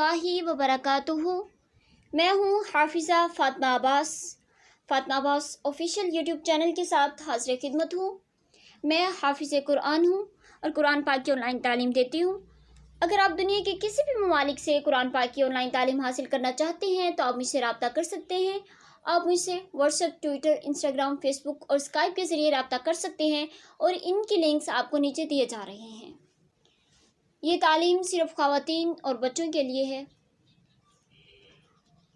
اللہ وبرکاتہ۔ میں ہوں حافظہ فاطمہ عباس آفیشیل یوٹیوب چینل کے ساتھ حاضر خدمت ہوں۔ میں حافظ قرآن ہوں اور قرآن پاک کی آن لائن تعلیم دیتی ہوں۔ اگر آپ دنیا کے کسی بھی ممالک سے قرآن پاک کی آن لائن تعلیم حاصل کرنا چاہتے ہیں تو آپ مجھ سے رابطہ کر سکتے ہیں۔ آپ مجھ سے WhatsApp, Twitter, Instagram, Facebook اور اسکائپ کے ذریعے رابطہ کر سکتے ہیں، اور ان کی لنکس آپ کو نیچے دیے جا رہے ہیں۔ یہ تعلیم صرف خواتین اور بچوں کے لیے ہے۔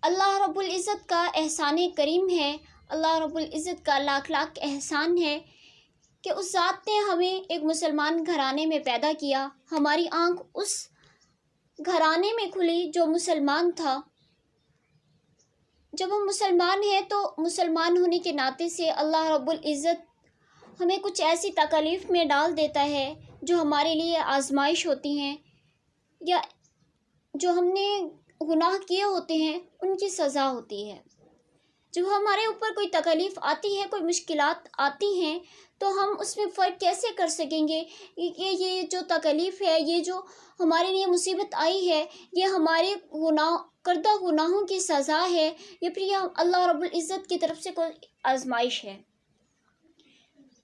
اللہ رب العزت کا احسان کریم ہے، اللہ رب العزت کا لاکھ لاکھ احسان ہے کہ اس ذات نے ہمیں ایک مسلمان گھرانے میں پیدا کیا۔ ہماری آنکھ اس گھرانے میں کھلی جو مسلمان تھا۔ جب ہم مسلمان ہیں تو مسلمان ہونے کے ناطے سے اللہ رب العزت ہمیں کچھ ایسی تکالیف میں ڈال دیتا ہے جو ہمارے لیے آزمائش ہوتی ہیں، یا جو ہم نے گناہ کیے ہوتے ہیں ان کی سزا ہوتی ہے۔ جب ہمارے اوپر کوئی تکلیف آتی ہے، کوئی مشکلات آتی ہیں، تو ہم اس میں فرق کیسے کر سکیں گے کہ یہ جو تکلیف ہے، یہ جو ہمارے لیے مصیبت آئی ہے، یہ ہمارے کردہ گناہوں کی سزا ہے، یا پھر یہ اللہ رب العزت کی طرف سے کوئی آزمائش ہے۔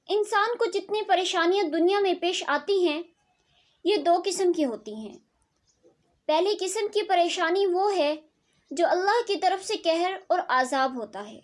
انسان کو جتنی پریشانیاں دنیا میں پیش آتی ہیں، یہ دو قسم کی ہوتی ہیں۔ پہلی قسم کی پریشانی وہ ہے جو اللہ کی طرف سے قہر اور عذاب ہوتا ہے۔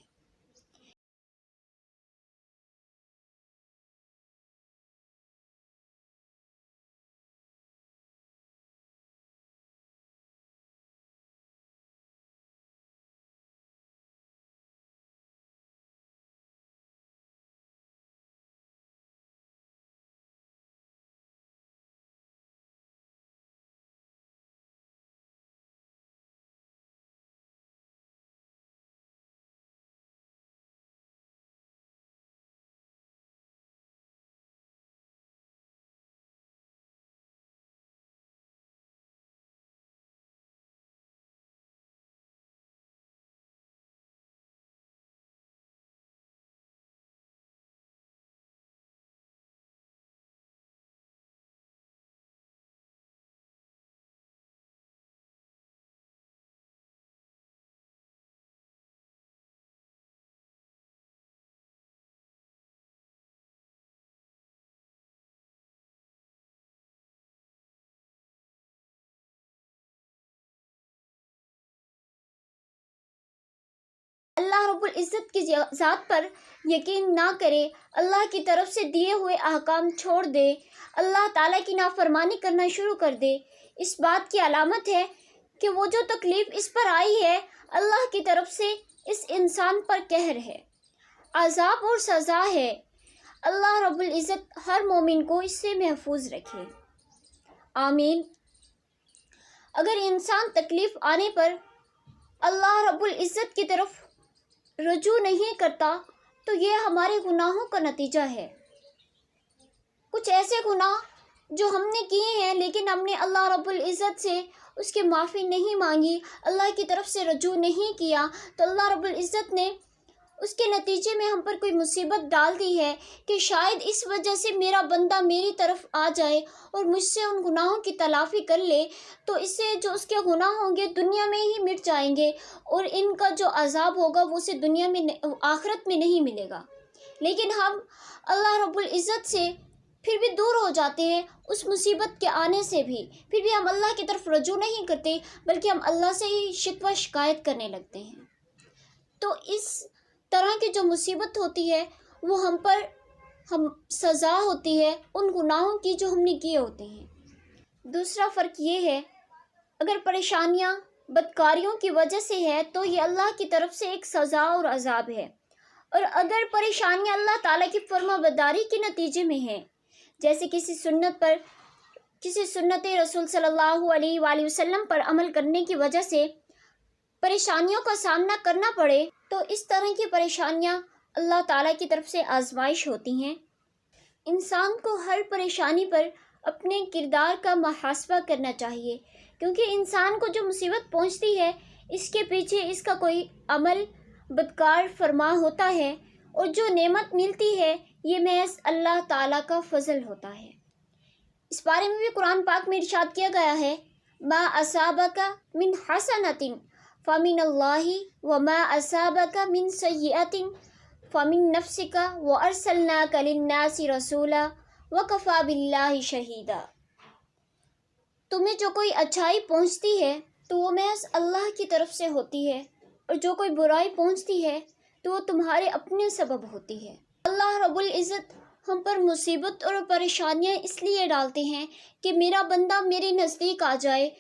اللہ رب العزت کی ذات پر یقین نہ کرے، اللہ کی طرف سے دیے ہوئے احکام چھوڑ دے، اللہ تعالیٰ کی نافرمانی کرنا شروع کر دے، اس بات کی علامت ہے کہ وہ جو تکلیف اس پر آئی ہے، اللہ کی طرف سے اس انسان پر قہر ہے، عذاب اور سزا ہے۔ اللہ رب العزت ہر مومن کو اس سے محفوظ رکھے، آمین۔ اگر انسان تکلیف آنے پر اللہ رب العزت کی طرف رجوع نہیں کرتا تو یہ ہمارے گناہوں کا نتیجہ ہے۔ کچھ ایسے گناہ جو ہم نے کیے ہیں لیکن ہم نے اللہ رب العزت سے اس کی معافی نہیں مانگی، اللہ کی طرف سے رجوع نہیں کیا، تو اللہ رب العزت نے اس کے نتیجے میں ہم پر کوئی مصیبت ڈال دی ہے کہ شاید اس وجہ سے میرا بندہ میری طرف آ جائے اور مجھ سے ان گناہوں کی تلافی کر لے، تو اس سے جو اس کے گناہ ہوں گے دنیا میں ہی مٹ جائیں گے، اور ان کا جو عذاب ہوگا وہ اسے دنیا میں آخرت میں نہیں ملے گا۔ لیکن ہم اللہ رب العزت سے پھر بھی دور ہو جاتے ہیں، اس مصیبت کے آنے سے بھی پھر بھی ہم اللہ کی طرف رجوع نہیں کرتے، بلکہ ہم اللہ سے ہی شکوہ شکایت کرنے لگتے ہیں۔ تو اس طرح کی جو مصیبت ہوتی ہے وہ ہم سزا ہوتی ہے ان گناہوں کی جو ہم نے کیے ہوتے ہیں۔ دوسرا فرق یہ ہے، اگر پریشانیاں بدکاریوں کی وجہ سے ہے تو یہ اللہ کی طرف سے ایک سزا اور عذاب ہے، اور اگر پریشانیاں اللہ تعالیٰ کی فرما برداری کے نتیجے میں ہیں، جیسے کسی سنت رسول صلی اللہ علیہ وآلہ وسلم پر عمل کرنے کی وجہ سے پریشانیوں کا سامنا کرنا پڑے، تو اس طرح کی پریشانیاں اللہ تعالیٰ کی طرف سے آزمائش ہوتی ہیں۔ انسان کو ہر پریشانی پر اپنے کردار کا محاسبہ کرنا چاہیے، کیونکہ انسان کو جو مصیبت پہنچتی ہے اس کے پیچھے اس کا کوئی عمل بدکار فرما ہوتا ہے، اور جو نعمت ملتی ہے یہ محض اللہ تعالیٰ کا فضل ہوتا ہے۔ اس بارے میں بھی قرآن پاک میں ارشاد کیا گیا ہے، ما असाबक मिन हसनतिन फमिन अल्लाहि व मा असाबक मिन सय्यतिन फमिन नफ्सिका व अरसलनाका लिन्नासि रसूला व कफ़ा बिल्लाहि शहीदा। तुम्हें जो कोई अच्छाई पहुँचती है तो वो महज अल्लाह की तरफ से होती है, और जो कोई बुराई पहुँचती है तो वो तुम्हारे अपने सबब होती है। अल्लाह रब्बुल इज़्ज़त हम पर मुसीबत और परेशानियाँ इसलिए डालते हैं कि मेरा बंदा मेरे नज़दीक आ जाए,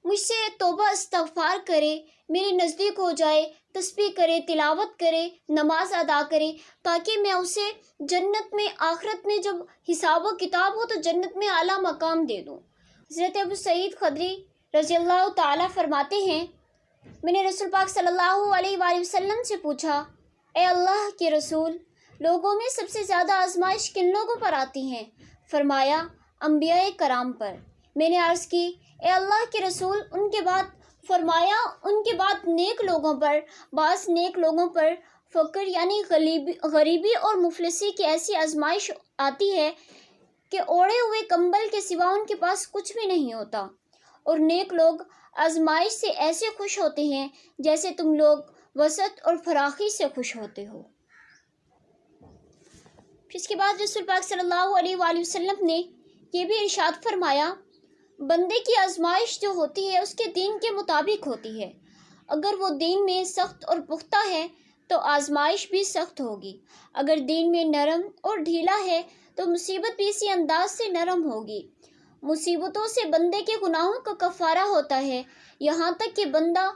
मुझसे तौबा इस्तग़फ़ार करे, मेरे नज़दीक हो जाए, तस्बीह करे, तिलावत करे, नमाज अदा करे, ताकि मैं उसे जन्नत में, आखिरत में जब हिसाब व किताब हो तो जन्नत में आला मकाम दे दूँ। हज़रत अबू सईद खदरी रज़ियल्लाहु ताला फरमाते हैं, मैंने रसूल पाक सल्लल्लाहु अलैहि वसल्लम से पूछा, ए अल्लाह के रसूल, लोगों में सबसे ज़्यादा आजमाइश किन लोगों पर आती हैं? फरमाया, अंबिया कराम पर। मैंने अर्ज़ की, ए अल्लाह के रसूल, उनके बाद? फरमाया, उनके बाद नेक लोगों पर। बाज़ नेक लोगों पर फ़क्र यानी गरीबी और मुफलिसी की ऐसी आजमाइश आती है कि ओढ़े हुए कंबल के सिवा उनके पास कुछ भी नहीं होता, और नेक लोग आजमाइश से ऐसे खुश होते हैं जैसे तुम लोग वसत और फराखी से खुश होते हो। फिर इसके बाद रसूल पाक सल्लल्लाहु अलैहि वसल्लम ने यह भी इरशाद फरमाया, बंदे की आजमाइश जो होती है उसके दीन के मुताबिक होती है। अगर वो दीन में सख्त और पुख्ता है तो आजमाइश भी सख्त होगी। अगर दीन में नरम और ढीला है तो मुसीबत भी इसी अंदाज से नरम होगी। मुसीबतों से बंदे के गुनाहों का कफ़ारा होता है, यहाँ तक कि बंदा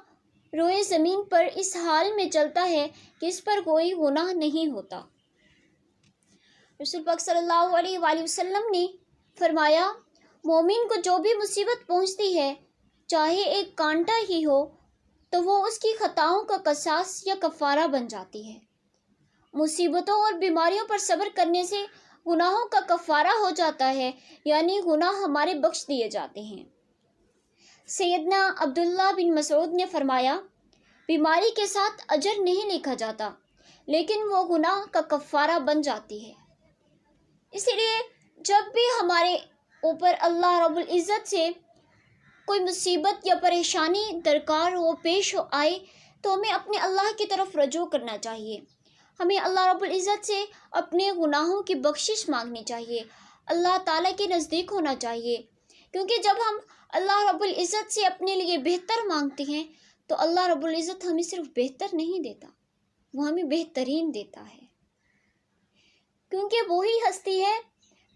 रोए ज़मीन पर इस हाल में चलता है कि इस पर कोई गुनाह नहीं होता। रसूल पाक सल्लल्लाहु अलैहि वसल्लम ने फरमाया, मोमिन को जो भी मुसीबत पहुँचती है, चाहे एक कांटा ही हो, तो वो उसकी खताओं का कसास या कफ़ारा बन जाती है। मुसीबतों और बीमारियों पर सब्र करने से गुनाहों का कफ़ारा हो जाता है, यानी गुनाह हमारे बख्श दिए जाते हैं। सैयदना अब्दुल्ला बिन मसऊद ने फरमाया, बीमारी के साथ अजर नहीं लिखा जाता, लेकिन वो गुनाह का कफ़ारा बन जाती है। इसलिए जब भी हमारे ऊपर अल्लाह रब्बुल इज़्ज़त से कोई मुसीबत या परेशानी दरकार हो, पेश हो आए, तो हमें अपने अल्लाह की तरफ रजू करना चाहिए। हमें अल्लाह रब्बुल इज़्ज़त से अपने गुनाहों की बख्शिश मांगनी चाहिए, अल्लाह ताला के नज़दीक होना चाहिए, क्योंकि जब हम अल्लाह रब्बुल इज़्ज़त से अपने लिए बेहतर मांगते हैं तो अल्लाह रब्बुल इज़्ज़त हमें सिर्फ बेहतर नहीं देता, वो हमें बेहतरीन देता है, क्योंकि वही हस्ती है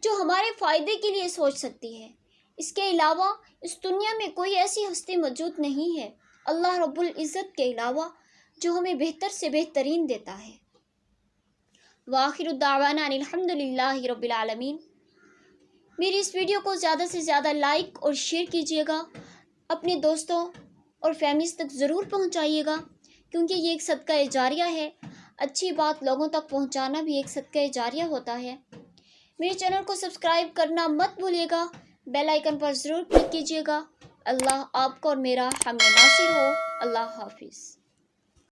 जो हमारे फ़ायदे के लिए सोच सकती है। इसके अलावा इस दुनिया में कोई ऐसी हस्ती मौजूद नहीं है अल्लाह रब्बुल इज़्ज़त के अलावा जो हमें बेहतर से बेहतरीन देता है। वाखिरु दावाना अनिल हम्दुलिल्लाहि रब्बिल आलमीन। मेरी इस वीडियो को ज़्यादा से ज़्यादा लाइक और शेयर कीजिएगा, अपने दोस्तों और फैमिलीज़ तक ज़रूर पहुंचाइएगा, क्योंकि ये एक सदका जारिया है। अच्छी बात लोगों तक पहुंचाना भी एक सदका जारिया होता है। मेरे चैनल को सब्सक्राइब करना मत भूलिएगा, बेल आइकन पर ज़रूर क्लिक कीजिएगा। अल्लाह आपका और मेरा हम नासिर हो। अल्लाह हाफिज़।